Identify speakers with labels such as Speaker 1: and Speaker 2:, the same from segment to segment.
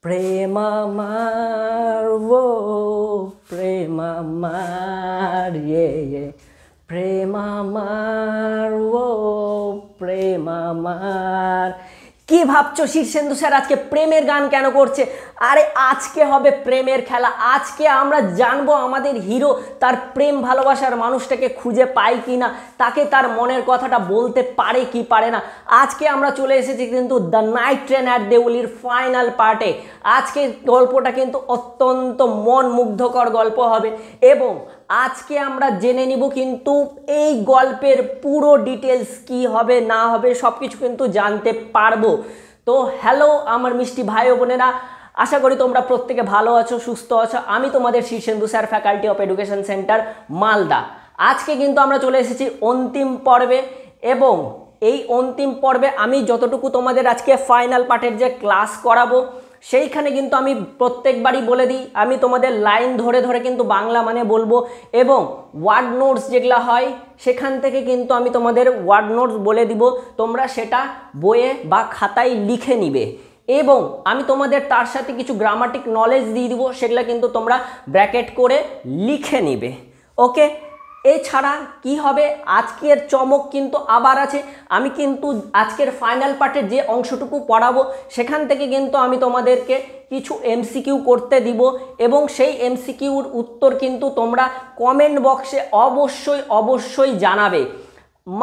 Speaker 1: প্রেম আমার ও প্রেম আমার প্রেম আমার ও প্রেম আমার। কি ভাবছো শীর্ষেন্দু স্যার আজকে প্রেমের গান কেন করছে? আরে আজকে হবে প্রেমের খেলা। আজকে আমরা জানবো আমাদের হিরো তার প্রেম ভালোবাসার মানুষটাকে খুঁজে পায় কি না, তাকে তার মনের কথাটা বলতে পারে কি পারে না। আজকে আমরা চলে এসেছি কিন্তু দ্য নাইট ট্রেন অ্যাট দেউলির ফাইনাল পার্টে। আজকে গল্পটা কিন্তু অত্যন্ত মন মুগ্ধকর গল্প হবে এবং আজকে আমরা জেনে নিব কিন্তু এই গল্পের পুরো ডিটেলস কি হবে না হবে সব কিছু কিন্তু জানতে পারবো। তো হ্যালো আমার মিষ্টি ভাই ও বোনেরা, আশা করি তোমরা প্রত্যেকে ভালো আছো, সুস্থ আছো। আমি তোমাদের Shirshendu sir, faculty of education centre Malda. আজকে কিন্তু আমরা চলে এসেছি অন্তিম পর্বে এবং এই অন্তিম পর্বে আমি যতটুকু তোমাদের আজকে ফাইনাল পার্টের যে ক্লাস করাবো সেইখানে কিন্তু আমি প্রত্যেকবারই বলে দিই, আমি তোমাদের লাইন ধরে ধরে কিন্তু বাংলা মানে বলবো এবং ওয়ার্ড নোটস যেগুলো হয় সেখান থেকে কিন্তু আমি তোমাদের ওয়ার্ড নোটস বলে দিব, তোমরা সেটা বইয়ে বা খাতায় লিখে নিবে এবং আমি তোমাদের তার সাথে কিছু গ্রামাটিক নলেজ দিয়ে দিব, সেগুলো কিন্তু তোমরা ব্র্যাকেট করে লিখে নিবে। ওকে, এছাড়া কি হবে, আজকের চমক কিন্তু আবার আছে। আমি কিন্তু আজকের ফাইনাল পার্টের যে অংশটুকু পড়াবো সেখান থেকে কিন্তু আমি তোমাদেরকে কিছু এমসিকিউ করতে দিব এবং সেই এমসিকিউর উত্তর কিন্তু তোমরা কমেন্ট বক্সে অবশ্যই জানাবে,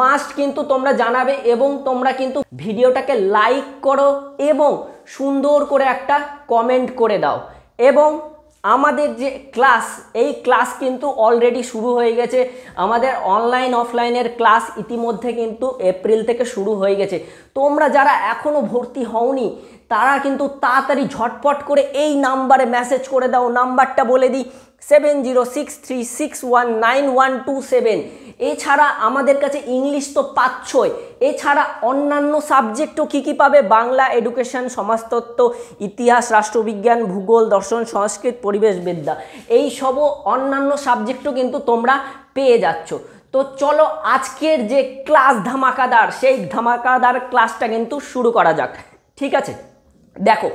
Speaker 1: মাস্ট কিন্তু তোমরা জানাবে এবং তোমরা কিন্তু ভিডিওটাকে লাইক করো এবং সুন্দর করে একটা কমেন্ট করে দাও। এবং আমাদের যে ক্লাস, এই ক্লাস কিন্তু অলরেডি শুরু হয়ে গেছে। আমাদের অনলাইন অফলাইনের ক্লাস ইতিমধ্যে কিন্তু এপ্রিল থেকে শুরু হয়ে গেছে। তোমরা যারা এখনও ভর্তি হওনি তারা কিন্তু তাড়াতাড়ি ঝটপট করে এই নাম্বারে মেসেজ করে দাও। নাম্বারটা বলে দিই 7063619127। এছাড়া আমাদের কাছে ইংলিশ তো পাচ্ছই, এছাড়া অন্যান্য সাবজেক্টও কী কী পাবে, বাংলা, এডুকেশন, সমাজতত্ত্ব, ইতিহাস, রাষ্ট্রবিজ্ঞান, ভূগোল, দর্শন, সংস্কৃত, পরিবেশবিদ্যা, এই সবও অন্যান্য সাবজেক্টও কিন্তু তোমরা পেয়ে যাচ্ছ। তো চলো আজকের যে ক্লাস ধামাকাদার, সেই ধামাকাদার ক্লাসটা কিন্তু শুরু করা যাক। ঠিক আছে, দেখো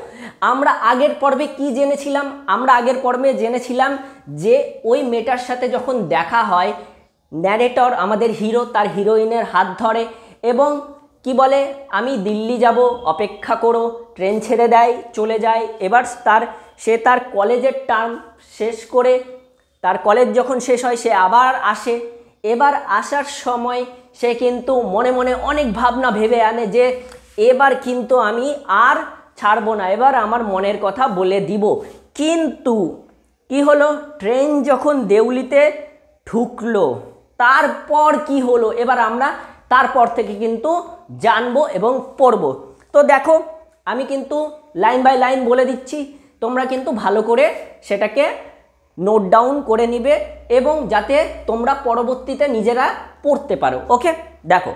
Speaker 1: আমরা আগের পর্বে কি জেনেছিলাম, আমরা আগের পর্বে জেনেছিলাম যে ওই মেয়েটার সাথে যখন দেখা হয় ন্যারেটর আমাদের হিরো তার হিরোইনের হাত ধরে এবং কি বলে আমি দিল্লি যাব, অপেক্ষা করো, ট্রেন ছেড়ে দেয়, চলে যায়। এবার সে তার কলেজের টার্ম শেষ করে, তার কলেজ যখন শেষ হয় সে আবার আসে। এবার আসার সময় সে কিন্তু মনে মনে অনেক ভাবনা ভেবে আনে যে এবার কিন্তু আমি আর ছাড়বো না, এবার আমার মনের কথা বলে দিব। কিন্তু কি হলো, ট্রেন যখন দেউলিতে ঢুকলো তারপর কি হলো এবার আমরা তারপর থেকে কিন্তু জানবো এবং পড়বো। তো দেখো আমি কিন্তু লাইন বাই লাইন বলে দিচ্ছি, তোমরা কিন্তু ভালো করে সেটাকে নোট ডাউন করে নিবে এবং যাতে তোমরা পরবর্তীতে নিজেরা পড়তে পারো। ওকে, দেখো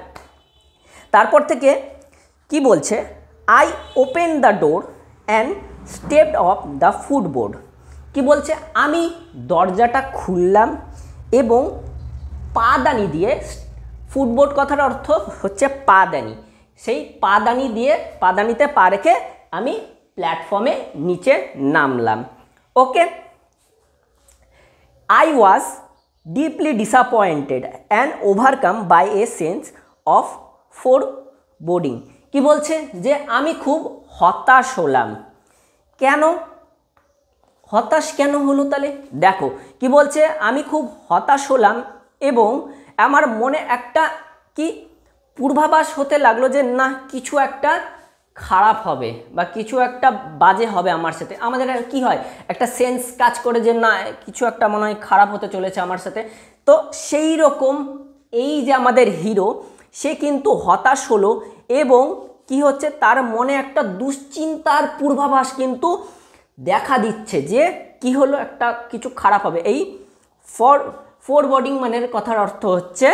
Speaker 1: তারপর থেকে কি বলছে, I open the door and stepped of the ফুটবোর্ড। কি বলছে, আমি দরজাটা খুললাম এবং পাদানি দিয়ে, ফুটবোর্ড কথার অর্থ হচ্ছে পাদানি, সেই পাদানি দিয়ে পাদানিতে পা রেখে আমি প্ল্যাটফর্মে নিচে নামলাম। ওকে, I was deeply disappointed and overcome by a sense of foreboding। কি বলছে যে আমি খুব হতাশ হলাম। কেন হতাশ কেন হলো তাহলে দেখো কি বলছে, আমি খুব হতাশ হলাম এবং আমার মনে একটা কি পূর্বাভাস হতে লাগলো যে না কিছু একটা খারাপ হবে বা কিছু একটা বাজে হবে আমার সাথে। আমাদের কি হয়, একটা সেন্স কাজ করে যে না কিছু একটা মনে হয় খারাপ হতে চলেছে আমার সাথে। তো সেই রকম এই যে আমাদের হিরো সে কিন্তু হতাশ হলো এবং কি হচ্ছে তার মনে একটা দুশ্চিন্তার পূর্বাভাস কিন্তু দেখা দিচ্ছে যে কি হলো একটা কিছু খারাপ হবে। এই ফোরবোর্ডিং মানের কথার অর্থ হচ্ছে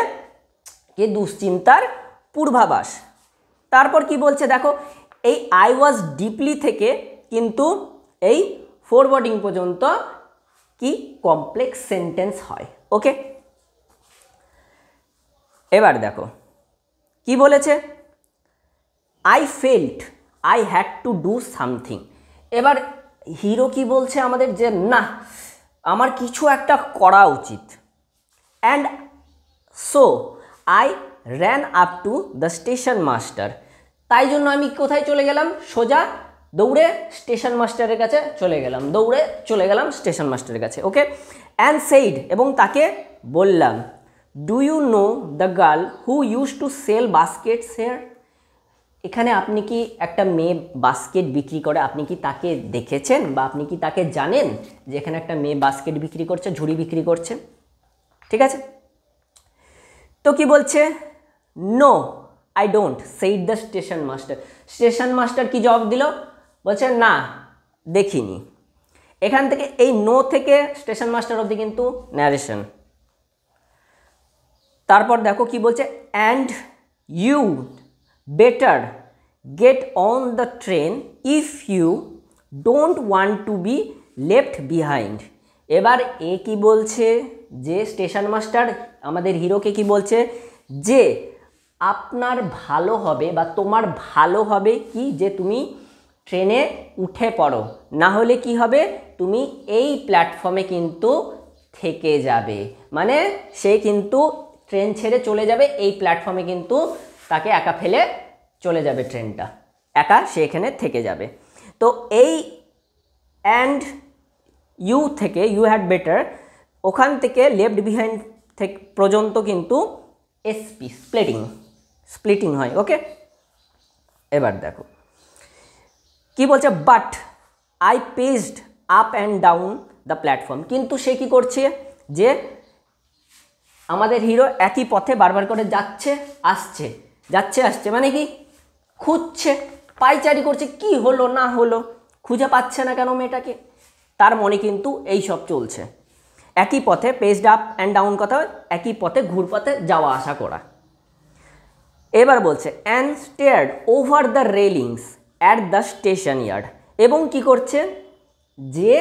Speaker 1: কি দুশ্চিন্তার পূর্বাভাস। তারপর কি বলছে দেখো, এই আই ওয়াজ ডিপলি থেকে কিন্তু এই ফোরবোর্ডিং পর্যন্ত কি কমপ্লেক্স সেন্টেন্স হয়। ওকে, এবার দেখো কি বলেছে, I felt I had to do something. এবার হিরো কি বলছে আমাদের যে না আমার কিছু একটা করা উচিত। And so I ran up to the station master, তাই জন্য আমি কোথায় চলে গেলাম, সোজা দৌড়ে স্টেশন মাস্টারের কাছে চলে গেলাম, দৌড়ে চলে গেলাম স্টেশন মাস্টারের কাছে। ওকে, অ্যান্ড সেইড, এবং তাকে বললাম, do you know the girl who use to sell baskets here, এখানে আপনি কি একটা মেয়ে বাস্কেট বিক্রি করে, আপনি কি তাকে দেখেছেন বা আপনি কি তাকে জানেন যে এখানে একটা মেয়ে বাস্কেট বিক্রি করছে, ঝুড়ি বিক্রি করছে? ঠিক আছে, তো কি বলছে, no I don't said the station master. Station master কি জবাব দিল, বলছে না দেখিনি। এখান থেকে এই নো থেকে স্টেশন মাস্টার অবধি কিন্তু ন্যারেশন। তারপর দেখো কি বলছে, and you better get on the train if you don't want to be left behind. এবার এ কি বলছে, যে স্টেশন মাস্টার আমাদের হিরোকে কি বলছে, যে আপনার ভালো হবে বা তোমার ভালো হবে কি যে তুমি ট্রেনে উঠে পড়ো, না হলে কি হবে তুমি এই প্ল্যাটফর্মে কিন্তু থেকে যাবে, মানে সে কিন্তু ট্রেন ছেড়ে চলে যাবে, এই প্ল্যাটফর্মে কিন্তু তাকে একা ফেলে চলে যাবে, ট্রেনটা একা সে এখানে থেকে যাবে। তো এই অ্যান্ড ইউ থেকে ইউ হ্যাড বেটার, ওখান থেকে লেফট বিহাইন্ড থেকে পর্যন্ত কিন্তু এসপি স্প্লিটিং হয়। ওকে, এবার দেখো কি বলছে, but I paged up and down the platform, কিন্তু সে কি করছে, যে আমাদের হিরো একই পথে বারবার করে যাচ্ছে আসছে, যাচ্ছে আসছে, মানে কি খুঁজছে, পাইচারি করছে, কি হলো না হলো, খুঁজে পাচ্ছে না কেন মেয়েটাকে, তার মনে কিন্তু এই সব চলছে। একই পথে পেজড আপ অ্যান্ড ডাউন, কথা একই পথে ঘুরপথে যাওয়া আসা করা। এবার বলছে and stared over the railings at the station yard, এবং কি করছে, যে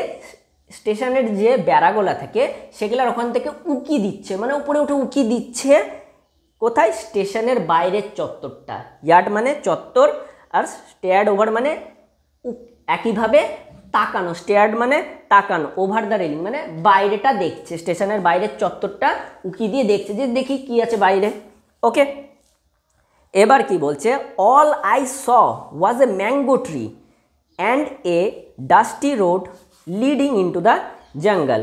Speaker 1: স্টেশনের যে বেড়াগোলা থেকে সেগুলার ওখান থেকে উকি দিচ্ছে, মানে উপরে উঠে উকি দিচ্ছে, কোথায়, স্টেশনের বাইরের চত্বরটা, ইয়ার্ড মানে চত্বর, আর স্টেয়ার্ড ওভার মানে একইভাবে তাকানো, স্টেয়ার্ড মানে তাকানো, ওভার দ্য রেলিং মানে বাইরেটা দেখছে, স্টেশনের বাইরের চত্বরটা উকি দিয়ে দেখছে, যে দেখি কি আছে বাইরে। ওকে, এবার কি বলছে, all I saw was A mango tree and a dusty road leading into the jungle,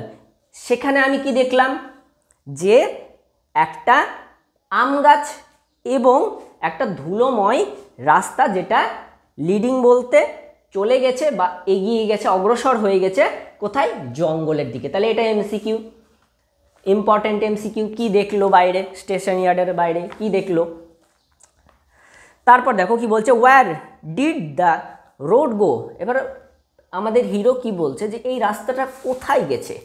Speaker 1: সেখানে আমি কি দেখলাম, যে একটা আম গাছ এবং একটা ধুলোময় রাস্তা, যেটা লিডিং বলতে চলে গেছে বা এগিয়ে গেছে, অগ্রসর হয়ে গেছে কোথায়, জঙ্গলের দিকে। তাহলে এটা এমসিকিউ, ইম্পর্টেন্ট এমসিকিউ। কি দেখলো বাইরে, স্টেশন ইয়ার্ডের বাইরে কি দেখলো। তারপর দেখো কি বলছে, wire did the road go, এবার আমাদের হিরো কি বলছে, যে এই রাস্তাটা কোথায় গেছে।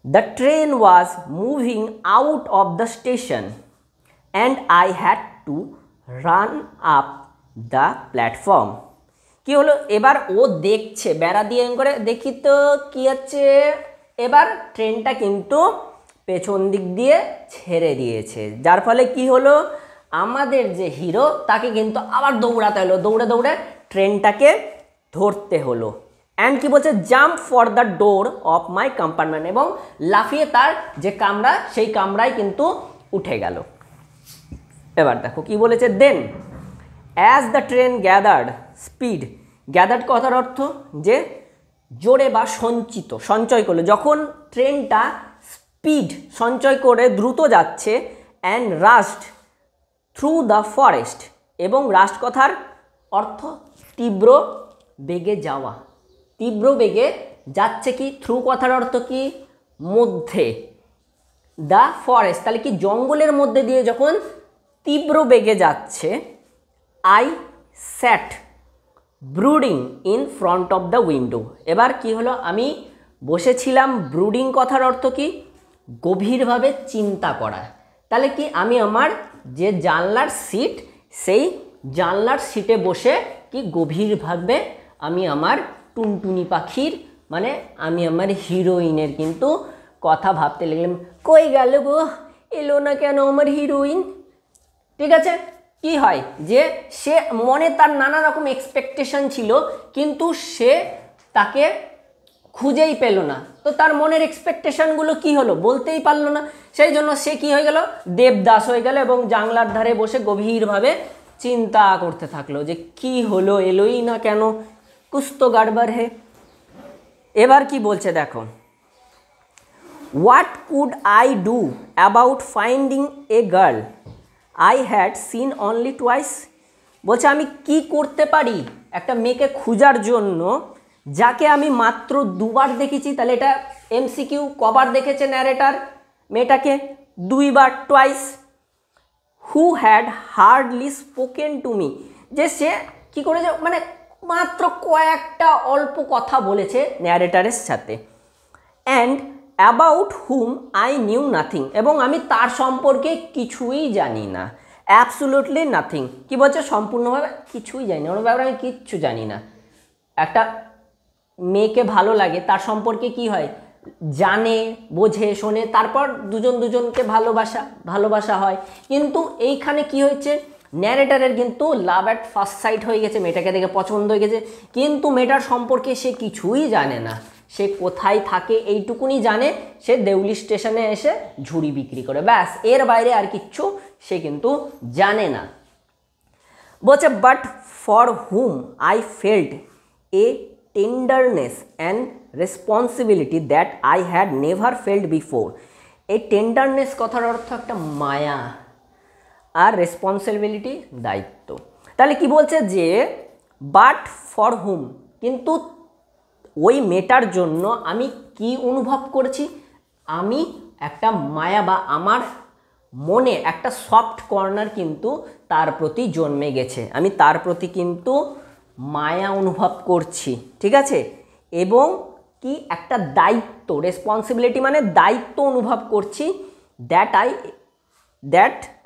Speaker 1: The train was moving out of the station and I had to run up the platform. কি হলো, এবার ও দেখছে বেড়া দিয়ে করে, দেখি তো কি আছে, এবার ট্রেনটা কিন্তু পেছন দিক দিয়ে ছেড়ে দিয়েছে, যার ফলে কি হলো, আমাদের যে হিরো তাকে কিন্তু আবার দৌড়াতে হলো, দৌড়ে দৌড়ে ট্রেনটাকে ধরতে হলো। অ্যান্ড কি বলছে, jump for the door of my compartment, এবং লাফিয়ে তার যে কামরা সেই কামরায় কিন্তু উঠে গেল। এবার দেখো কি বলেছে, then as the train gathered speed, gathered কথার অর্থ যে জোরে বা সঞ্চয় করলো, যখন ট্রেনটা স্পিড সঞ্চয় করে দ্রুত যাচ্ছে, and rushed through the forest, এবং রাস্ট কথার অর্থ তীব্র বেগে যাওয়া, তীব্র বেগে যাচ্ছে, কি থ্রু কথার অর্থ কি মধ্যে, দ্য ফরেস্ট তাহলে কি জঙ্গলের মধ্যে দিয়ে যখন তীব্র বেগে যাচ্ছে, I sat brooding in front of the window, এবার কি হলো, আমি বসেছিলাম, ব্রুডিং কথার অর্থ কি গভীরভাবে চিন্তা করা, তাহলে কি আমি আমার যে জানলার সিট সেই জানলার সিটে বসে কি গভীরভাবে আমি আমার টুনটুনি পাখির মানে আমি আমার হিরোইনের কিন্তু কথা ভাবতে লাগলাম, কই গেল গো, এলো না কেন আমার হিরোইন। ঠিক আছে, কি হয় যে সে মনে তার নানা রকম এক্সপেকটেশন ছিল, কিন্তু সে তাকে খুঁজেই পেল না। তো তার মনের এক্সপেকটেশনগুলো কি হলো বলতেই পারলো না। সেই জন্য সে কি হয়ে গেল, দেবদাস হয়ে গেল এবং জানলার ধারে বসে গভীরভাবে চিন্তা করতে থাকলো যে কি হলো, এলোই না কেন, কুছ তো গড়বড় হে। এবার কি বলছে দেখো, what could I do about finding a girl I had seen only twice. বলছে আমি কি করতে পারি একটা মেয়েকে খোঁজার জন্য যাকে আমি মাত্র দুবার দেখেছি। তাহলে এটা এমসিকিউ, কবার দেখেছে ন্যারেটার মেয়েটাকে? দুইবার, twice. Who had hardly spoken to me, যে সে কী করেছে মানে মাত্র কয়েকটা অল্প কথা বলেছে ন্যারেটারের সাথে। And about hmm I knew nothing, এবং আমি তার সম্পর্কে কিছুই জানি না। অ্যাবসোলিউটলি নাথিং, কী বলছে, সম্পূর্ণভাবে কিছুই জানি না, ওর ব্যাপারে আমি কিচ্ছু জানি না। একটা মেয়েকে ভালো লাগে, তার সম্পর্কে কি হয় জানে, বোঝে, শোনে, তারপর দুজন দুজনকে ভালোবাসা হয়। কিন্তু এইখানে কি হয়েছে, ন্যারেটারের কিন্তু লাভ অ্যাট ফার্স্ট সাইট হয়ে গেছে, মেয়েটাকে দেখে পছন্দ হয়ে গেছে, কিন্তু মেয়েটার সম্পর্কে সে কিছুই জানে না। সে কোথায় থাকে এইটুকুনি জানে, সে দেউলি স্টেশনে এসে ঝুড়ি বিক্রি করে, ব্যাস, এর বাইরে আর কিচ্ছু সে কিন্তু জানে না। বলছে but for hmm I felt a tenderness and responsibility that I had never felt before. এই টেন্ডারনেস কথার অর্থ একটা মায়া, আর রেসপন্সিবিলিটি দায়িত্ব। তাহলে কি বলছে যে বাট ফর হুম, কিন্তু ওই মেয়েটার জন্য আমি কি অনুভব করেছি, আমি একটা মায়া বা আমার মনে একটা সফট কর্নার কিন্তু তার প্রতি জন্মে গেছে, আমি তার প্রতি কিন্তু মায়া অনুভব করছি, ঠিক আছে। এবং কি একটা দায়িত্ব, রেসপন্সিবিলিটি মানে দায়িত্ব অনুভব করছি, that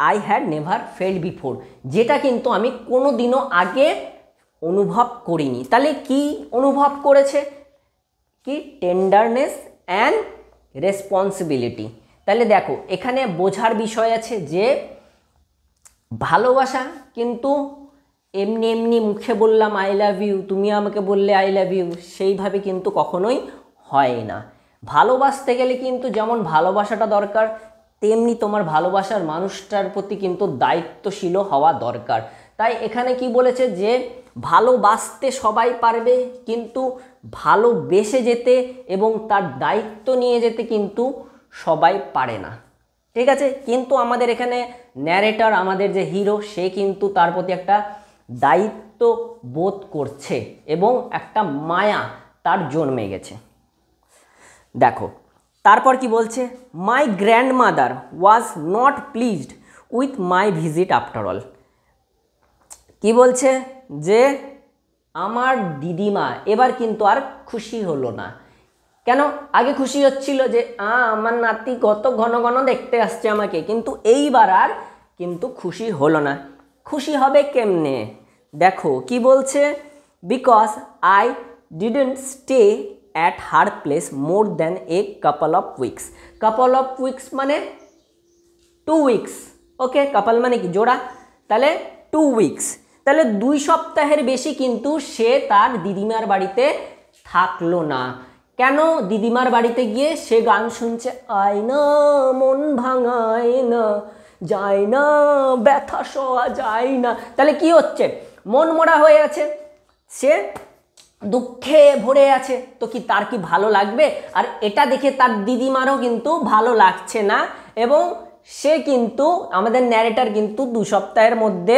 Speaker 1: I had never felt before, যেটা কিন্তু আমি কোনো দিনও আগে অনুভব করিনি। তাহলে কি অনুভব করেছে, কি টেন্ডারনেস অ্যান্ড রেসপন্সিবিলিটি। তাহলে দেখো এখানে বোঝার বিষয় আছে যে ভালোবাসা কিন্তু এমনি এমনি মুখে বললাম আই লাভ ইউ, তুমি আমাকে বললে আই লাভ ইউ, সেইভাবে কিন্তু কখনোই হয় না। ভালোবাসতে গেলে কিন্তু যেমন ভালোবাসাটা দরকার, তেমনি তোমার ভালোবাসার মানুষটার প্রতি কিন্তু দায়িত্বশীল হওয়া দরকার। তাই এখানে কি বলেছে যে ভালোবাসতে সবাই পারবে, কিন্তু ভালোবেসে যেতে এবং তার দায়িত্ব নিয়ে যেতে কিন্তু সবাই পারে না, ঠিক আছে। কিন্তু আমাদের এখানে ন্যারেটর, আমাদের যে হিরো, সে কিন্তু তার প্রতি একটা দায়িত্ব বোধ করছে এবং একটা মায়া তার জন্মে গেছে। দেখো তারপর কি বলছে, my grandmother was not pleased with my visit after all. কি বলছে যে আমার দিদিমা এবার কিন্তু আর খুশি হলো না। কেন, আগে খুশি হচ্ছিল যে আমার নাতি কত ঘন ঘন দেখতে আসছে আমাকে, কিন্তু এইবার আর কিন্তু খুশি হলো না। খুশি হবে কেমনে, দেখো কি বলছে, because I didn't stay at her place more than a couple of weeks. Couple of weeks মানে 2 উইকস, ওকে, কাপল মানে কি জোড়া, তাহলে 2 উইকস, তাহলে 2 সপ্তাহের বেশি কিন্তু সে তার দিদিমার বাড়িতে থাকলো না। কেন, দিদিমার বাড়িতে গিয়ে সে গান শুনছে, আয়না মন ভাঙায় না, যায় না ব্যথা সওয়া যায় না। তাহলে কি হচ্ছে, মন মরা হয়ে আছে, সে দুঃখে ভরে আছে, তো কি তার কি ভালো লাগবে? আর এটা দেখে তার দিদিমারও কিন্তু ভালো লাগছে না, এবং সে কিন্তু আমাদের ন্যারেটার কিন্তু 2 সপ্তাহের মধ্যে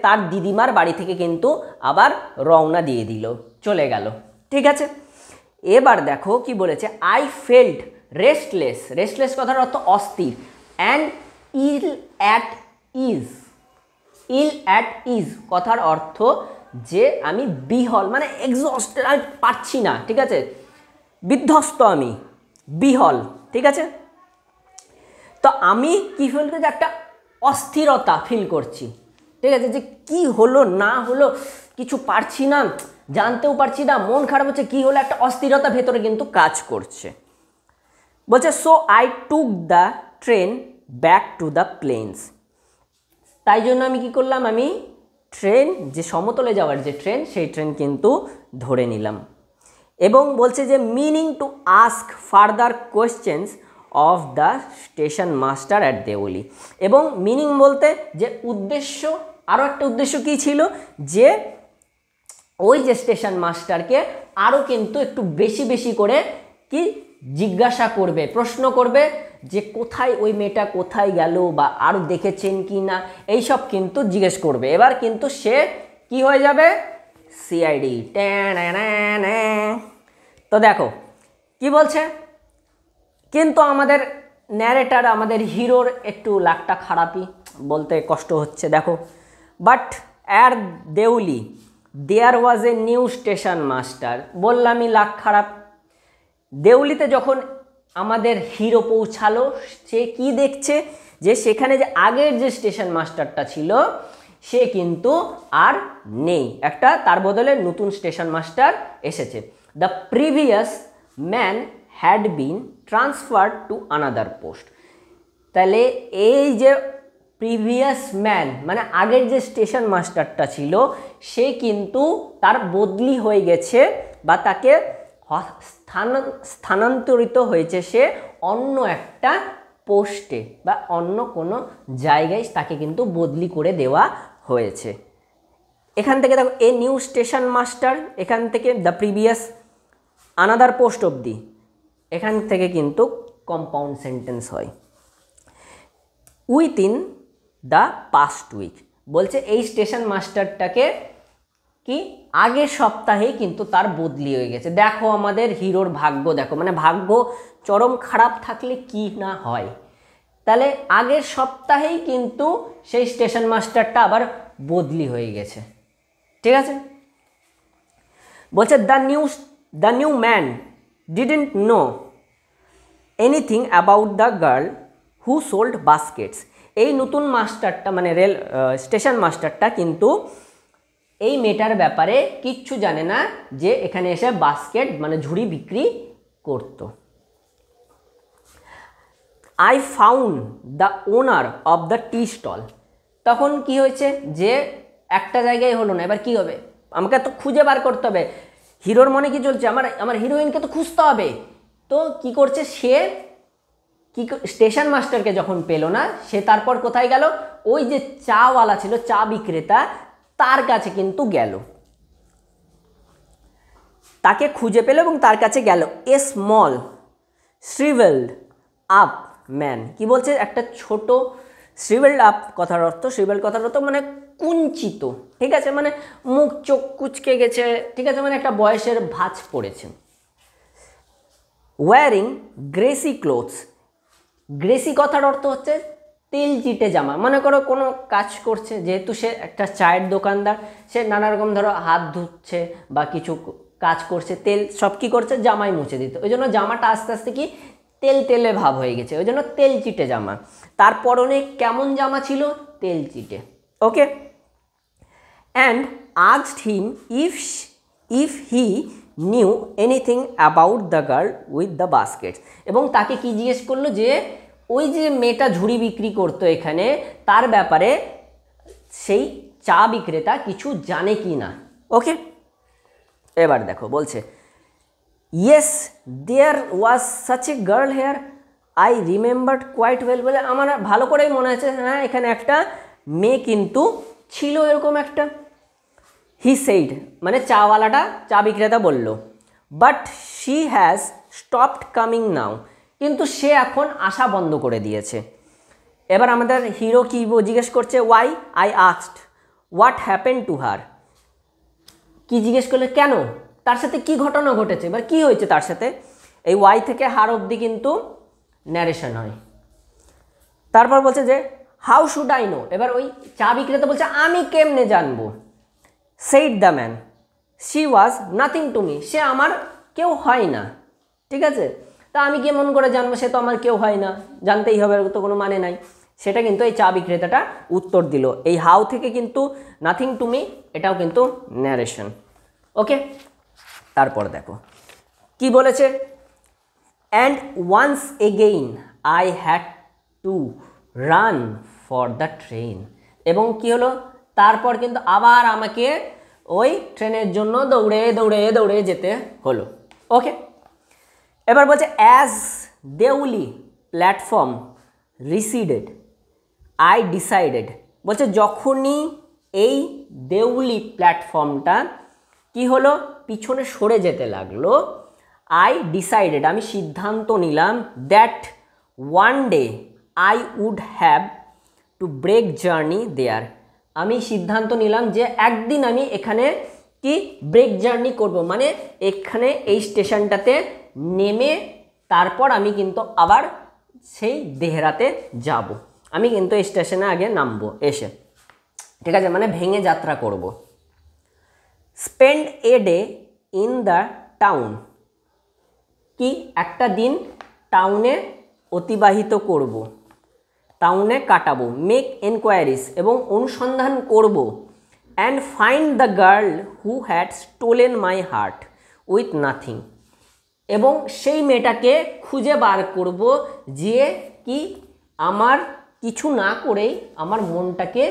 Speaker 1: তার দিদিমার বাড়ি থেকে কিন্তু আবার রওনা দিয়ে দিল, চলে গেল, ঠিক আছে। এবার দেখো কি বলেছে, আই ফেল্ট রেস্টলেস। রেস্টলেস কথার অর্থ অস্থির, and ill at ease. Ill at ease কথার অর্থ যে আমি বিহল মানে এক্সস্টেড, আমি পারছি না, ঠিক আছে, বিধ্বস্ত, আমি বিহল, ঠিক আছে। তো আমি কি ফিল করছি, একটা অস্থিরতা ফিল করছি, ঠিক আছে, যে কি হলো না হলো কিছু পারছি না, জানতেও পারছি না, মন খারাপ হচ্ছে, কি হলো, একটা অস্থিরতা ভেতরে কিন্তু কাজ করছে। বলছে so I took the train back to the plains. তাই জন্য আমি কি করলাম, আমি ট্রেন, যে সমতলে যাওয়ার যে ট্রেন, সেই ট্রেন কিন্তু ধরে নিলাম। এবং বলছে যে meaning to ask further questions of the station master at Deoli. এবং মিনিং বলতে যে উদ্দেশ্য, আরও একটা উদ্দেশ্য কী ছিল, যে ওই যে স্টেশন মাস্টারকে আরও কিন্তু একটু বেশি বেশি করে কি জিজ্ঞাসা করবে, প্রশ্ন করবে যে কোথায় ওই মেয়েটা কোথায় গেল, বা আরও দেখেছেন কি না, এইসব কিন্তু জিজ্ঞেস করবে। এবার কিন্তু সে কি হয়ে যাবে, সিআইডি। তো দেখো কি বলছে, কিন্তু আমাদের ন্যারেটার, আমাদের হিরোর একটু লাকটা খারাপই, বলতে কষ্ট হচ্ছে। দেখো, but at Deoli there was a new station master. বললামই লাক খারাপ। দেউলিতে যখন আমাদের হিরো পৌঁছালো, সে কি দেখছে, যে সেখানে যে আগের যে স্টেশন মাস্টারটা ছিল সে কিন্তু আর নেই, একটা তার বদলে নতুন স্টেশন মাস্টার এসেছে। The previous man had been transferred to another post. তাহলে এই যে প্রিভিয়াস ম্যান মানে আগের যে স্টেশন মাস্টারটা ছিল, সে কিন্তু তার বদলি হয়ে গেছে, বা তাকে স্থানান্তরিত হয়েছে সে অন্য একটা পোস্টে, বা অন্য কোনো জায়গায় তাকে কিন্তু বদলি করে দেওয়া হয়েছে। এখান থেকে দেখো এ নিউ স্টেশন মাস্টার, এখান থেকে দ্য প্রিভিয়াস আনাদার পোস্ট অবধি, এখান থেকে কিন্তু কম্পাউন্ড সেন্টেন্স হয়। উইথিন দ্য পাস্ট উইক, বলছে এই স্টেশন মাস্টারটাকে কি আগের সপ্তাহেই কিন্তু তার বদলি হয়ে গেছে। দেখো আমাদের হিরোর ভাগ্য, দেখো মানে ভাগ্য চরম খারাপ থাকলে কি না হয়। তাহলে আগের সপ্তাহেই কিন্তু সেই স্টেশন মাস্টারটা আবার বদলি হয়ে গেছে, ঠিক আছে। বলছে the new man didn't know anything about the girl who sold Vazquez. এই নতুন মাস্টারটা মানে স্টেশন মাস্টারটা কিন্তু এই মেয়েটার ব্যাপারে কিচ্ছু জানে না, যে এখানে এসে বাস্কেট মানে ঝুড়ি বিক্রি করত। I found the owner of the tea stall. তখন কি হয়েছে, যে একটা জায়গায় হলো না, এবার কি হবে, আমাকে তো খুঁজে বার করতে হবে। হিরোর মনে কি চলছে, আমার হিরোইনকে তো খুঁজতে হবে। তো কি করছে সে, কি স্টেশন মাস্টারকে যখন পেল না, সে তারপর কোথায় গেল, ওই যে চাওয়ালা ছিল, চা বিক্রেতা, তার কাছে কিন্তু গেল, তাকে খুঁজে পেল এবং তার কাছে গেল। এ স্মল শ্রিভেলড আপ ম্যান, কি বলছে, একটা ছোট, শ্রিভেলড আপ কথার অর্থ, শ্রিভেলড কথার অর্থ মানে কুঞ্চিত, ঠিক আছে, মানে মুখ চোখ কুচকে গেছে, ঠিক আছে, মানে একটা বয়সের ভাঁজ পড়েছে। ওয়ারিং গ্রেসি ক্লোথস, গ্রেসি কথার অর্থ হচ্ছে তেল চিটে জামা। মনে করো কোনো কাজ করছে, যেহেতু সে একটা চায়ের দোকানদার, সে নানা রকম ধরো হাত ধুচ্ছে বা কিছু কাজ করছে, তেল সব কি করছে, জামায় মুছে দিত, ওই জন্য জামাটা আস্তে আস্তে কি তেল তেলে ভাব হয়ে গেছে, ওই জন্য তেল চিটে জামা। তার পরনে কেমন জামা ছিল, তেল চিটে, okay. And asked him if he knew anything about the girl with the baskets. এবং তাকে কি জিজ্ঞেস করলো, যে ওই যে মেয়েটা ঝুড়ি বিক্রি করতো এখানে, তার ব্যাপারে সেই চা বিক্রেতা কিছু জানে কি না, ওকে। এবার দেখো বলছে, yes there was such a girl here I remembered quite well. বলে আমার ভালো করেই মনে আছে, হ্যাঁ এখানে একটা মেয়ে কিন্তু ছিল এরকম একটা। হি সেইড মানে চাওয়ালাটা, চা বিক্রেতা বলল, but she has stopped coming now, কিন্তু সে এখন আসা বন্ধ করে দিয়েছে। এবার আমাদের হিরো কি জিজ্ঞেস করছে, why I asked what happen to her. কি জিজ্ঞেস করলে, কেন, তার সাথে কি ঘটনা ঘটেছে, এবার কি হয়েছে তার সাথে। এই ওয়াই থেকে হার অবধি কিন্তু ন্যারেশন হয়। তারপর বলছে যে হাউ শুড আই নো। এবার ওই চা বিক্রেতা বলছে আমি কেমনে জানবো। Said the man she was nothing to me, সে আমার কেউ হয় না, ঠিক আছে। তা আমি কেমন করে জানবো, সে তো আমার কেউ হয় না, জানতেই হবে, তো কোনো মানে নাই। সেটা কিন্তু এই চা বিক্রেতাটা উত্তর দিল। এই হাউ থেকে কিন্তু নাথিং টু মি, এটাও কিন্তু ন্যারেশন, ওকে। তারপর দেখো কি বলেছে, and once again I had to run for the train. এবং কি হলো, তারপর কিন্তু আবার আমাকে ওই ট্রেনের জন্য দৌড়ে দৌড়ে দৌড়ে যেতে হলো, ওকে, এবার বলছে as Deoli platform receded I decided, বলছে যখনই এই দেউলি প্ল্যাটফর্মটা কি হলো পিছনে সরে যেতে লাগলো, আই ডিসাইডেড আমি সিদ্ধান্ত নিলাম, that one day I would have to break journey there, আমি সিদ্ধান্ত নিলাম যে একদিন আমি এখানে কি ব্রেক জার্নি করব, মানে এখানে এই স্টেশনটাতে নেমে তারপর আমি কিন্তু আবার সেই দেহরাতে যাব, আমি কিন্তু এই স্টেশনে আগে নামবো এসে, ঠিক আছে, মানে ভেঙে যাত্রা করব। Spend a day in the town, কি একটা দিন টাউনে অতিবাহিত করব, টাউনে কাটাবো। মেক এনকোয়ারিজ এবং অনুসন্ধান করব। And find the girl who had stolen my heart with nothing, এবং সেই মেয়েটাকে খুঁজে বার করব যে কি আমার কিছু না করেই আমার মনটাকে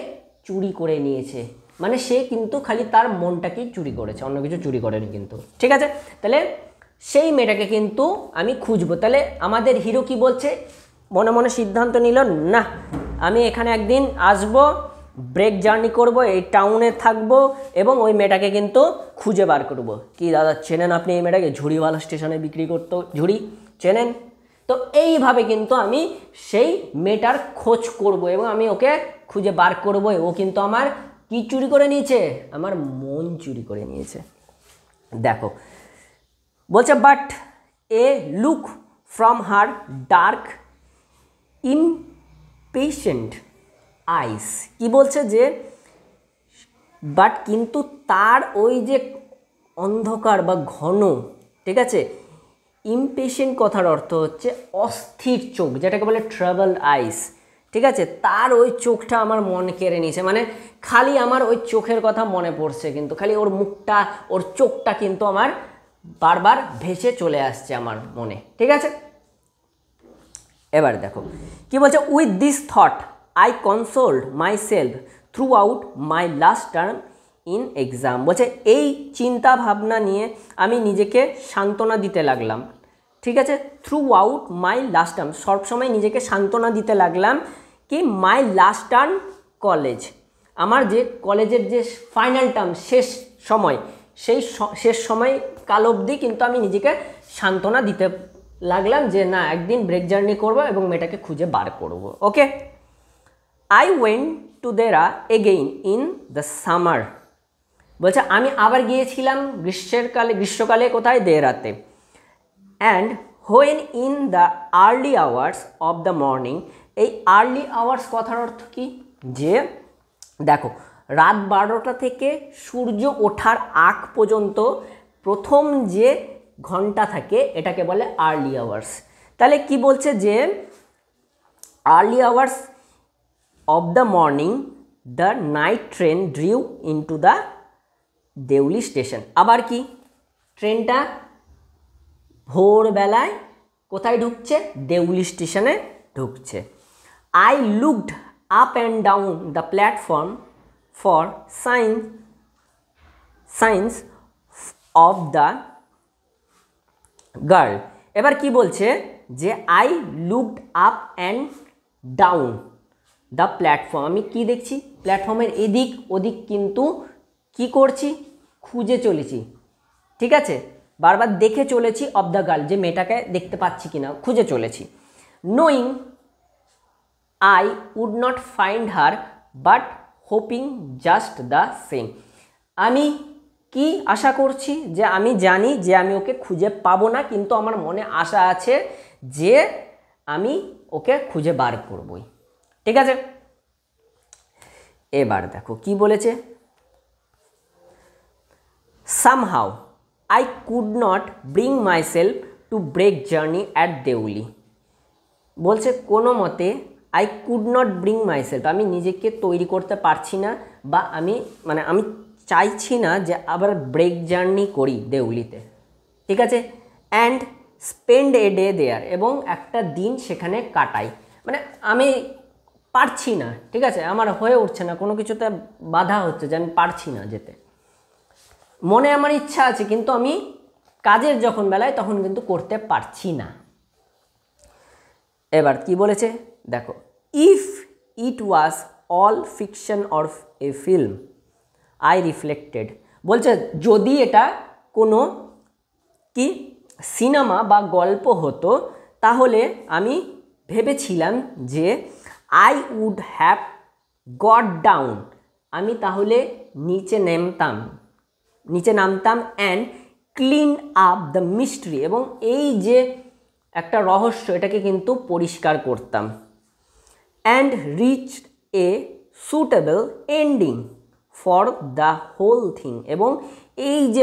Speaker 1: চুরি করে নিয়েছে, মানে সে কিন্তু খালি তার মনটাকেই চুরি করেছে, অন্য কিছু চুরি করেনি কিন্তু, ঠিক আছে। তাহলে সেই মেয়েটাকে কিন্তু আমি খুঁজবো। তাহলে আমাদের হিরো কি বলছে, মনে মনে সিদ্ধান্ত নিল, না আমি এখানে একদিন আসব, ব্রেক জার্নি করব, এই টাউনে থাকবো এবং ওই মেয়েটাকে কিন্তু খুঁজে বার করব। কি দাদা চেনেন আপনি এই মেয়েটাকে? ঝুড়িওয়ালা স্টেশনে বিক্রি করতো ঝুড়ি, চেনেন তো? এইভাবে কিন্তু আমি সেই মেয়েটার খোঁজ করব এবং আমি ওকে খুঁজে বার করব। ও কিন্তু আমার কি চুরি করে নিয়েছে? আমার মন চুরি করে নিয়েছে। দেখো বলছে, but a look from her dark impatient eyes, কি বলছে যে বাট কিন্তু তার ওই যে অন্ধকার বা ঘন, ঠিক আছে, ইমপেশেন্ট কথার অর্থ হচ্ছে অস্থির চোখ, যেটাকে বলে ট্রাভেল আইস, ঠিক আছে, তার ওই চোখটা আমার মন কেড়ে নিয়েছে, মানে খালি আমার ওই চোখের কথা মনে পড়ছে, কিন্তু খালি ওর মুখটা ওর চোখটা কিন্তু আমার বারবার ভেসে চলে আসছে আমার মনে, ঠিক আছে। এবার দেখো কি বলছে, with this thought I কনসোল্ড my self through out my last term in exam, বলছে এই চিন্তা ভাবনা নিয়ে আমি নিজেকে সান্ত্বনা দিতে লাগলাম, ঠিক আছে, through out my last term, সবসময় নিজেকে সান্ত্বনা দিতে লাগলাম কি মাই লাস্ট টার্ম কলেজ, আমার যে কলেজের যে ফাইনাল টার্ম শেষ সময়, সেই শেষ সময় কাল অবধি কিন্তু আমি নিজেকে সান্ত্বনা দিতে লাগলাম যে না একদিন ব্রেক জার্নি করবো এবং মেয়েটাকে খুঁজে বার করব। Okay, I went to Dehra again in the summer, বলছে আমি আবার গিয়েছিলাম গ্রীষ্মকালে কোথায়? দেরাতে। And when in the early hours of the morning, এই আর্লি আওয়ার্স কথার অর্থ কি? যে দেখো রাত 12টা থেকে সূর্য ওঠার আগ পর্যন্ত প্রথম যে ঘন্টা থাকে এটাকে বলে আর্লি আওয়ার্স। তাহলে কি বলছে যে early hours of the morning the night train drew into the Deoli station. আবার কি ট্রেনটা ভোরবেলায় কোথায় ঢুকছে? দেউলি স্টেশনে ঢুকছে। I looked up and down the platform for signs of the girl. এবার কি বলছে যে I looked up and down the platform, আমি কি দেখছি? প্ল্যাটফর্মের এদিক ওদিক কিন্তু কি করছি? খুঁজে চলেছি, ঠিক আছে, বারবার দেখে চলেছি অফ দ্য গার্ল, যে মেয়েটাকে দেখতে পাচ্ছি কিনা খুঁজে চলেছি। Knowing I would not find her but hoping just the same, আমি কি আশা করছি? যে আমি জানি যে আমি ওকে খুঁজে পাবো না, কিন্তু আমার মনে আশা আছে যে আমি ওকে খুঁজে বার করবই, ঠিক আছে। এবার দেখো কি বলেছে, somehow I could not bring myself to break journey at Deuli, বলছে কোনো মতে I could not bring myself, আমি নিজেকে তৈরি করতে পারছি না, বা আমি চাইছি না যে আবার ব্রেক জার্নি করি দেউলিতে, ঠিক আছে। And spend a day there, এবং একটা দিন সেখানে কাটাই, মানে আমি পারছি না, ঠিক আছে, আমার হয়ে উঠছে না, কোনো কিছুতে বাধা হচ্ছে যে আমি পারছি না যেতে, মনে আমার ইচ্ছা আছে কিন্তু আমি কাজের যখন বেলায় তখন কিন্তু করতে পারছি না। এবার কি বলেছে দেখো, if it was all fiction or a film I reflected, বলছে যদি এটা কোনো কি সিনেমা বা গল্প হতো তাহলে আমি ভেবেছিলাম যে I would have got down, আমি তাহলে নিচে নামতাম and clean up the mystery, এবং এই যে একটা রহস্য এটাকে কিন্তু পরিষ্কার করতাম, and reach a suitable ending for the whole thing, এবং এই যে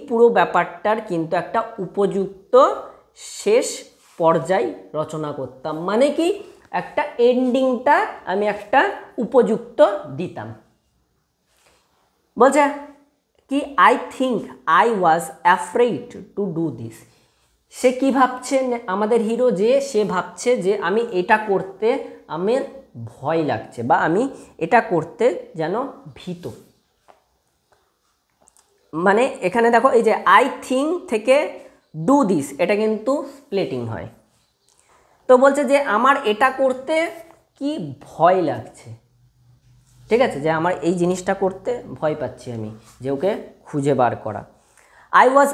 Speaker 1: পুরো ব্যাপারটার কিন্তু একটা উপযুক্ত শেষ পর্যায় রচনা করতাম, মানে কি একটা এন্ডিংটা আমি একটা উপযুক্ত দিতাম। বলছে কি I think I was afraid to do this, সে কি ভাবছে আমাদের হিরো, যে সে ভাবছে যে আমি এটা করতে আমার ভয় লাগছে বা আমি এটা করতে যেন ভীত। মানে এখানে দেখো এই যে আই থিঙ্ক থেকে ডু দিস এটা কিন্তু স্প্লিটিং হয়, তো বলছে যে আমার এটা করতে কি ভয় লাগছে, ঠিক আছে, যে আমার এই জিনিসটা করতে ভয় পাচ্ছি আমি, যে ওকে খুঁজে বার করা। I was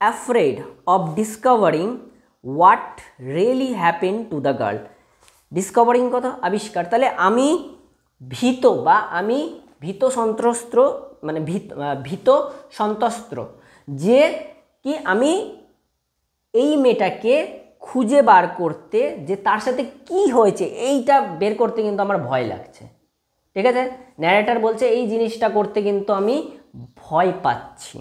Speaker 1: afraid of discovering what really happen to the girl, discovering কথা আবিষ্কার, তাহলে আমি ভীত বা আমি ভীত সন্ত্রস্ত যে কি আমি এই মেয়েটাকে খুঁজে বার করতে, যে তার সাথে কি হয়েছে এইটা বের করতে কিন্তু আমার ভয় লাগছে, ঠিক আছে। ন্যারেটর বলছে এই জিনিসটা করতে কিন্তু আমি ভয় পাচ্ছি,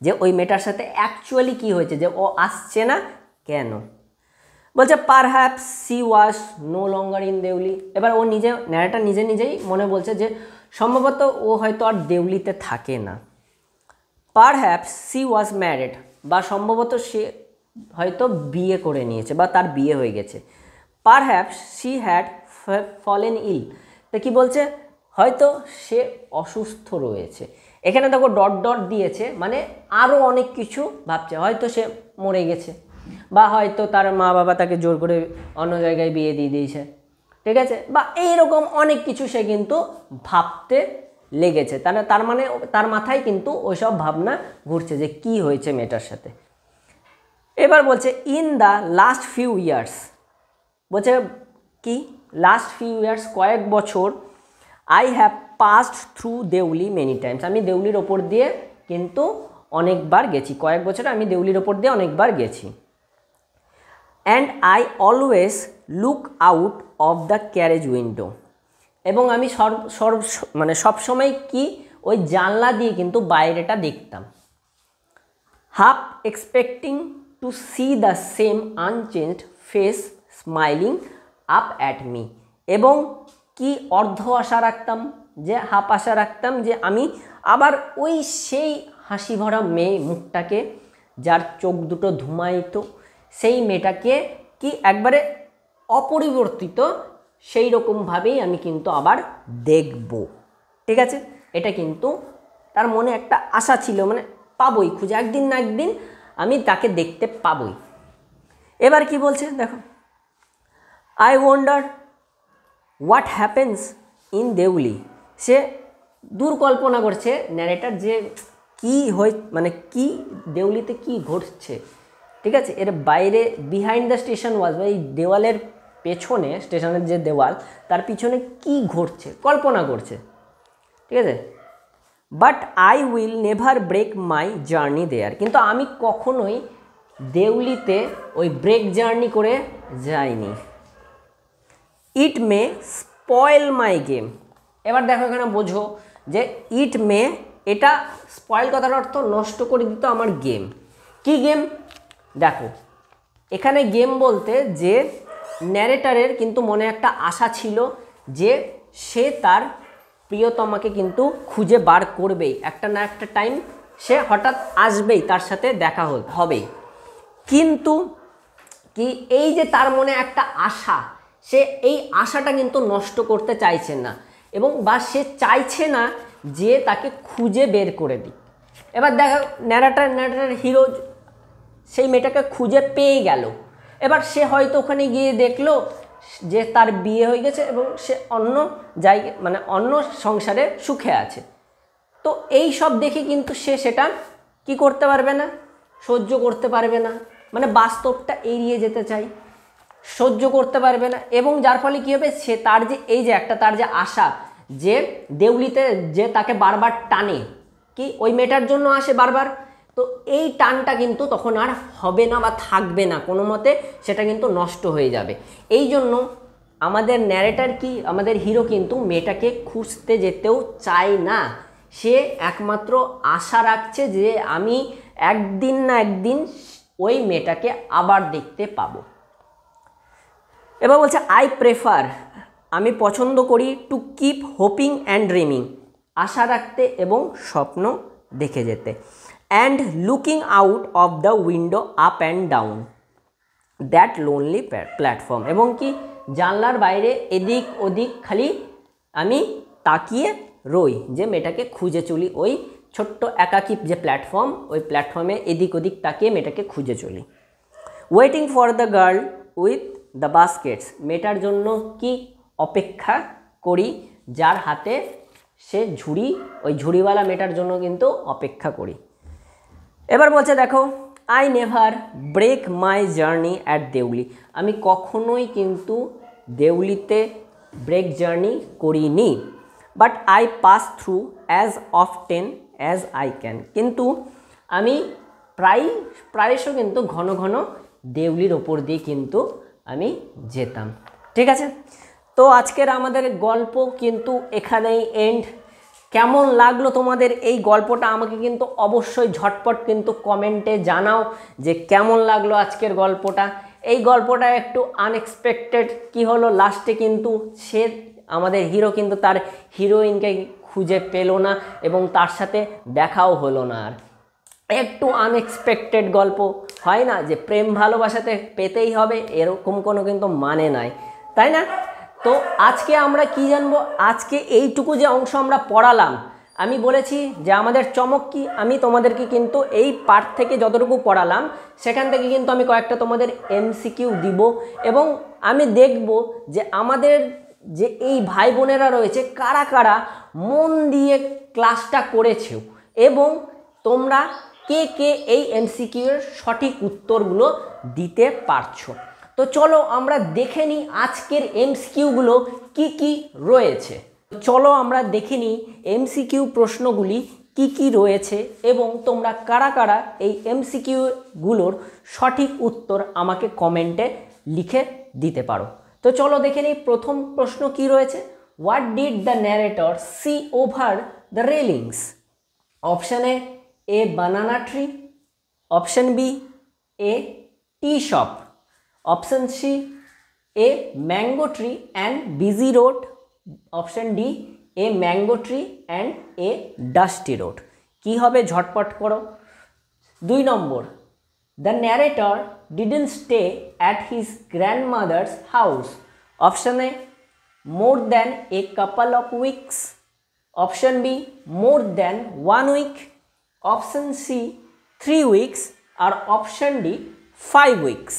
Speaker 1: যে ওই মেয়েটার সাথে অ্যাকচুয়ালি কি হয়েছে, যে ও আসছে না কেন। বলছে perhaps she was no longer in Deoli, এবার ও ন্যারেটর নিজেই মনে বলছে যে সম্ভবত ও হয়তো আর দেউলিতে থাকে না। পারহ্যাপস সি ওয়াজ ম্যারিড, বা সম্ভবত সে হয়তো বিয়ে করে নিয়েছে বা তার বিয়ে হয়ে গেছে। পারহ্যাপস শি হ্যাড ফলেন ইল, তো কি বলছে হয়তো সে অসুস্থ রয়েছে, এখানে দেখো ডট ডট দিয়েছে, মানে আরও অনেক কিছু ভাবছে, হয়তো সে মরে গেছে বা হয়তো তার মা বাবা তাকে জোর করে অন্য জায়গায় বিয়ে দিয়ে দিয়েছে, ঠিক আছে, বা এইরকম অনেক কিছু সে কিন্তু ভাবতে লেগেছে, তার মানে তার মাথায় কিন্তু ওইসব ভাবনা ঘুরছে যে কি হয়েছে মেয়েটার সাথে। এবার বলছে in the last few years, বলছে কি লাস্ট ফিউ ইয়ার্স কয়েক বছর, I have passed through Deoli many times, আমি দেউলির ওপর দিয়ে কিন্তু অনেকবার গেছি, কয়েক বছরে আমি দেউলির ওপর দিয়ে অনেকবার গেছি। And I always look out of the carriage window, এবং আমি সবসময় কি ওই জানলা দিয়ে কিন্তু বাইরেটা দেখতাম। Half expecting to see the same unchanged face smiling up at me, এবং কি অর্ধ আশা রাখতাম, যে হাফ আশা রাখতাম যে আমি আবার ওই সেই হাসি ভরা মেয়ে মুখটাকে, যার চোখ দুটো ধুমায়িত, সেই মেয়েটাকে কি একবারে অপরিবর্তিত সেই রকমভাবেই আমি কিন্তু আবার দেখব, ঠিক আছে। এটা কিন্তু তার মনে একটা আশা ছিল, মানে পাবই, খুঁজে একদিন না একদিন আমি তাকে দেখতে পাবই। এবার কি বলছে দেখো, I wonder what happens in Deoli, সে দুর্কল্পনা করছে ন্যারেটর যে কি মানে কি দেউলিতে কি ঘটছে, ঠিক আছে। এর বাইরে বিহাইন্ড দ্য স্টেশন ওয়াল, বা এই দেওয়ালের পেছনে, স্টেশনের যে দেওয়াল তার পিছনে কি ঘটছে কল্পনা করছে, ঠিক আছে। But I will never break my journey there, কিন্তু আমি কখনোই দেউলিতে ওই ব্রেক জার্নি করে যাইনি। ইট মে স্পয়েল মাই গেম, এবার দেখো এখানে বোঝো যে ইট মে, এটা স্পয়েল কথার অর্থ নষ্ট করে দিত আমার গেম। কি গেম দেখো, এখানে গেম বলতে যে ন্যারেটারের কিন্তু মনে একটা আশা ছিল যে সে তার প্রিয়তমাকে কিন্তু খুঁজে বার করবেই, একটা না একটা টাইম সে হঠাৎ আসবেই, তার সাথে দেখা হবেই, কিন্তু কি এই যে তার মনে একটা আশা, সে এই আশাটা কিন্তু নষ্ট করতে চাইছে না, এবং বা সে চাইছে না যে তাকে খুঁজে বের করে দিক, এবার দেখো ন্যারেটর হিরো সেই মেয়েটাকে খুঁজে পেয়ে গেল। এবার সে হয়তো ওখানে গিয়ে দেখলো যে তার বিয়ে হয়ে গেছে এবং সে অন্য জায়গায় মানে অন্য সংসারে সুখে আছে। তো এই সব দেখে কিন্তু সে সেটা কি করতে পারবে না, সহ্য করতে পারবে না, মানে বাস্তবটা এড়িয়ে যেতে চাই, সহ্য করতে পারবে না। এবং যার ফলে কী হবে, সে তার যে এই যে একটা তার যে আশা যে দেউলিতে যে তাকে বারবার টানে, কি ওই মেয়েটার জন্য আসে বারবার, তো এই টানটা কিন্তু তখন আর হবে না বা থাকবে না, কোনো মতে সেটা কিন্তু নষ্ট হয়ে যাবে। এই জন্য আমাদের ন্যারেটার কি, আমাদের হিরো কিন্তু মেয়েটাকে খুঁজতে যেতেও চায় না। সে একমাত্র আশা রাখছে যে আমি একদিন না একদিন ওই মেয়েটাকে আবার দেখতে পাবো। এবার বলছে আই প্রেফার, আমি পছন্দ করি, to keep hoping and dreaming, আশা রাখতে এবং স্বপ্ন দেখে যেতে, and looking out of the window up and down that lonely platform, এবং কি জানলার বাইরে এদিক ওদিক খালি আমি তাকিয়ে রই, যে মেয়েটাকে খুঁজে চলি, ওই ছোট্ট একাকী যে প্ল্যাটফর্ম, ওই প্ল্যাটফর্মে এদিক ওদিক তাকিয়ে মেয়েটাকে খুঁজে চলি। Waiting for the girl with the Vazquez, মেয়েটার জন্য কি অপেক্ষা করি, যার হাতে সে ঝুড়ি, ওই ঝুড়িওয়ালা মেয়েটার জন্য কিন্তু অপেক্ষা করি। এবার বলছে দেখো I never break my journey at Deoli, আমি কখনোই কিন্তু দেউলিতে ব্রেক জার্নি করিনি, but I pass through as often as I can, কিন্তু আমি প্রায়শ কিন্তু ঘন ঘন দেউলির ওপর দিয়ে কিন্তু আমি যেতাম। ঠিক আছে, তো আজকের আমাদের গল্প কিন্তু এখানেই এন্ড। কেমন লাগলো তোমাদের এই গল্পটা আমাকে কিন্তু অবশ্যই ঝটপট কিন্তু কমেন্টে জানাও যে কেমন লাগলো আজকের গল্পটা। এই গল্পটা একটু আনএক্সপেক্টেড কি হলো, লাস্টে কিন্তু সে আমাদের হিরো কিন্তু তার হিরোইনকে খুঁজে পেল না এবং তার সাথে দেখাও হলো না। আর একটু আনএক্সপেক্টেড গল্প হয় না, যে প্রেম ভালোবাসাতে পেতেই হবে এরকম কোনো কিন্তু মানে নাই, তাই না? তো আজকে আমরা কি জানবো, আজকে এইটুকু যে অংশ আমরা পড়ালাম, আমি বলেছি যে আমাদের চমক কি, আমি তোমাদেরকে কিন্তু এই পার্ট থেকে যতটুকু পড়ালাম সেখান থেকে কিন্তু আমি কয়েকটা তোমাদের এমসিকিউ দিব, এবং আমি দেখব যে আমাদের যে এই ভাই বোনেরা রয়েছে কারা কারা মন দিয়ে ক্লাসটা করেছো এবং তোমরা কে কে এই এমসিকিউর সঠিক উত্তরগুলো দিতে পারছো। তো চলো আমরা দেখে নিই আজকের এমসিকিউগুলো কি কি রয়েছে। চলো আমরা দেখে নিই এমসিকিউ প্রশ্নগুলি কি কি রয়েছে এবং তোমরা কারা কারা এই এমসিকিউগুলোর সঠিক উত্তর আমাকে কমেন্টে লিখে দিতে পারো। তো চলো দেখে নিই প্রথম প্রশ্ন কি রয়েছে। What did the narrator see over the railings? Option A banana tree, option B a tea shop, option C a mango tree and busy road, option D a mango tree and a dusty road. কি হবে ঝটপট করো। 2 number, the narrator didn't stay at his grandmother's house, option A more than a couple of weeks, option B more than 1 week, option C 3 weeks R option D 5 weeks.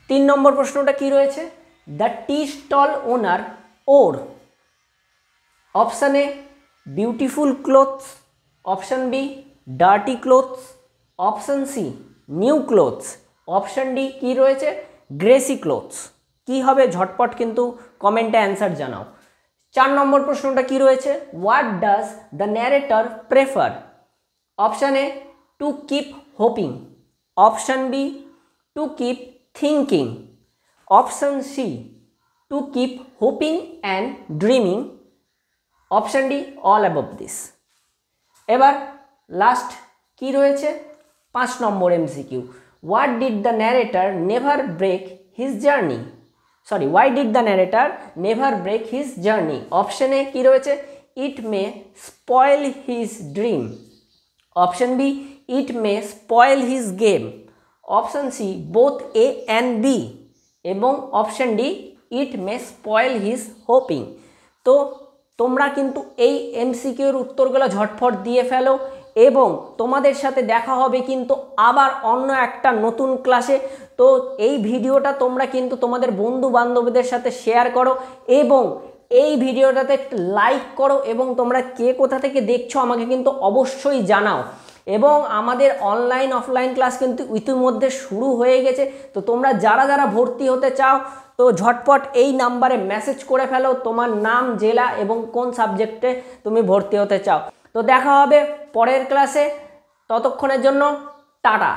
Speaker 1: 3 number প্রশ্নটা কি রয়েছে, the tea stall owner wore, option A beautiful clothes, option B dirty clothes, option C new clothes, option D কি রয়েছে Gracie clothes. কি হবে ঝটপট কিন্তু কমেন্টে অ্যান্সার জানাও। 4 নম্বর প্রশ্নটা কি রয়েছে, what does the narrator prefer? Option A to keep hoping, option B to keep thinking, option C to keep hoping and dreaming, option D all above this. এবার লাস্ট কি রয়েছে 5 number MCQ, what did the narrator never break his journey? Sorry, why did the narrator never break his journey? Option A কি রয়েছে it may spoil his dream, option B it may spoil his game, option C both A and B এবং option D it may spoil his hoping. তো তোমরা কিন্তু এই এমসিকিউর উত্তরগুলো ঝটফট দিয়ে ফেলো এবং তোমাদের সাথে দেখা হবে কিন্তু আবার অন্য একটা নতুন ক্লাসে। তো এই ভিডিওটা তোমরা কিন্তু তোমাদের বন্ধু বান্ধবীদের সাথে শেয়ার করো এবং এই ভিডিওটাতে লাইক করো এবং তোমরা কে কোথা থেকে দেখছো আমাকে কিন্তু অবশ্যই জানাও। এবং আমাদের অনলাইন অফলাইন ক্লাস কিন্তু ইতিমধ্যে শুরু হয়ে গেছে। তো তোমরা যারা যারা ভর্তি হতে চাও তো ঝটপট এই নাম্বারে মেসেজ করে ফেলো তোমার নাম, জেলা এবং কোন সাবজেক্টে তুমি ভর্তি হতে চাও। তো দেখা হবে পরের ক্লাসে, ততক্ষণের জন্য টাটা।